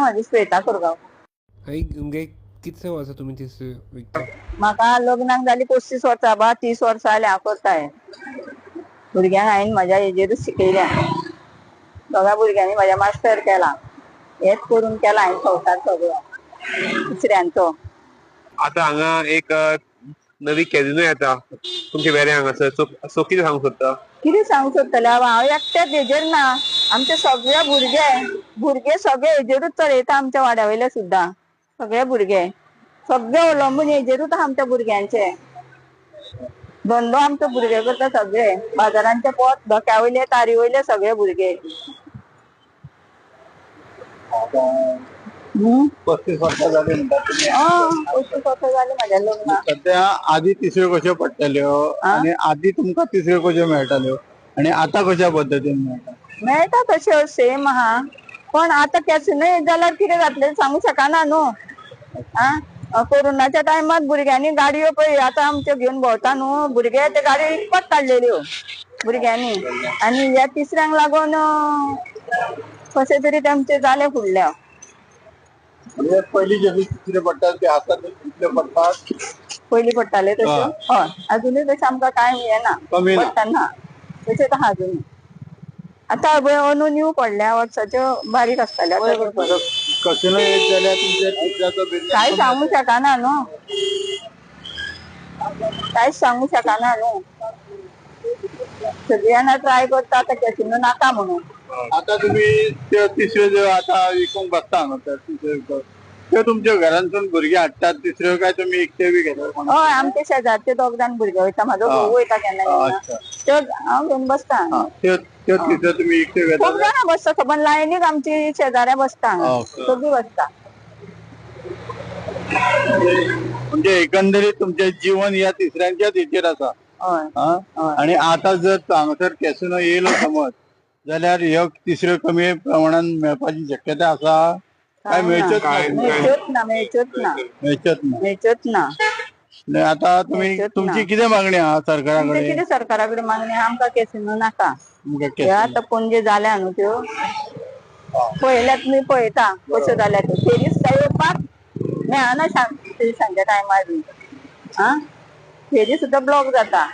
माझी श्वेता कोरगाव. आई म्हणजे किती वर्ष तुम्ही तिसरी विकता? म्हाका लग्नाक जाली 35 वर्सां बा 30 वर्सां जाली हांव करताय. भुरग्यांक हांवें म्हाज्या हेजेरूच शिकयल्या. सगळ्या भुरग्यांनी म्हाज्या मास्टर केला. हेच करून केला हांवें संवसार सगळो तिसऱ्यांचो. आता हांगा एक नवी कॅझिनो येता तुमच्या वेरे हांगासर सो कितें सांगूंक सोदता? कितें सांगूंक सोदतलें हांव एकटेच हेजेर ना. आमचे सगळे भुरगे सगळे हेजेरूच चलयता आमच्या वाड्या वयले सुद्दां. सगळे भुरगे सगळे अवलंबून हेजेरूच आमच्या भुरग्यांचे. धंदो आमचे भुरगे करता सगळे. बाजारांचे पोत धोक्या वयले तारी वयले सगळे भुरगे. 35 वर्सां जाली म्हणटा तुमी. 35 वर्सां जाली म्हाज्या लग्नाक. सध्या आधी तिसऱ्यो कश्यो पडटल्यो आनी आधी तुमकां तिसऱ्यो कश्यो मेळटाल्यो आनी आता कशा पद्दतीन मेळटा तश्यो सेम आहा. पण आता कॅसिनो जाल्यार कितें जातलें सांगूंक शकना न्हू. कोरोनाच्या टायमार भुरग्यांनी गाडयो पळय आतां आमच्यो घेवन भोंवता न्हू भुरगे ते गाडयो विकपाक काडलेल्यो भुरग्यांनी. आनी ह्या तिसऱ्यांक लागून कशें तरी तेंचे जालें फुडल्या. म्हणजे पयलीं जे तिसऱ्यो पडटात ते आतां तिसऱ्यो पडटात. पयलीं पडटाले तश्यो हय अजुनूय तशें आमकां कांय हेना पडटना तशेंच आहा अजुनूय. आतां अंदू न्यू पडल्या वर्साच्यो बारीक आसताल्यो. कसिनो एक जाल्यार तुमच्या तिसऱ्याचो बिझनेस कांय सांगूंक शकना न्हू. कांयच सांगूंक शकना न्हू. सगळीं जाणां ट्राय करता आतां कॅसिनो नाका म्हणून. आता तुम्ही त्यो तिसऱ्यो ज्यो आता विकूंक बसता हांगा तर तिसऱ्यो त्यो तुमच्या घरांतून भुरगे हाडटात तिसऱ्यो काय तुमी एकटे बी घेतात? हय आमचे शेजारचे 2 जाण भुरगे वयता. म्हाजो घोव वयता केन्ना केन्ना. त्यो हांव घेवन बसता. त्यो तिसऱ्यो तुमी एकटे घेतात? खूब जाणां बसता खबर लायनीक आमची शेजाऱ्या बसता हांगा. सगळीं बसता. म्हणजे एकंदरीत तुमचे जीवन या तिसऱ्यांच्याच हेचेर आसा. आणि आता जर हांगासर कॅसिनो येयलो समज जाल्यार ह्यो तिसऱ्यो कमी प्रमाणान मेळपाची शक्यता आसा काय मेळच्योच ना. आता तुमची कितें मागणी आहा सरकारा कडेन? कितें सरकारा कडेन मागणी आमकां कॅसिनो नाका. आतां पणजे जाल्या न्हू त्यो पळयल्यात तुमी पळयता कश्यो जाल्या त्यो. फेरी सुद्दां येवपाक मेळना सांजच्या टायमार बी. फेरी सुद्दां ब्लॉक जाता.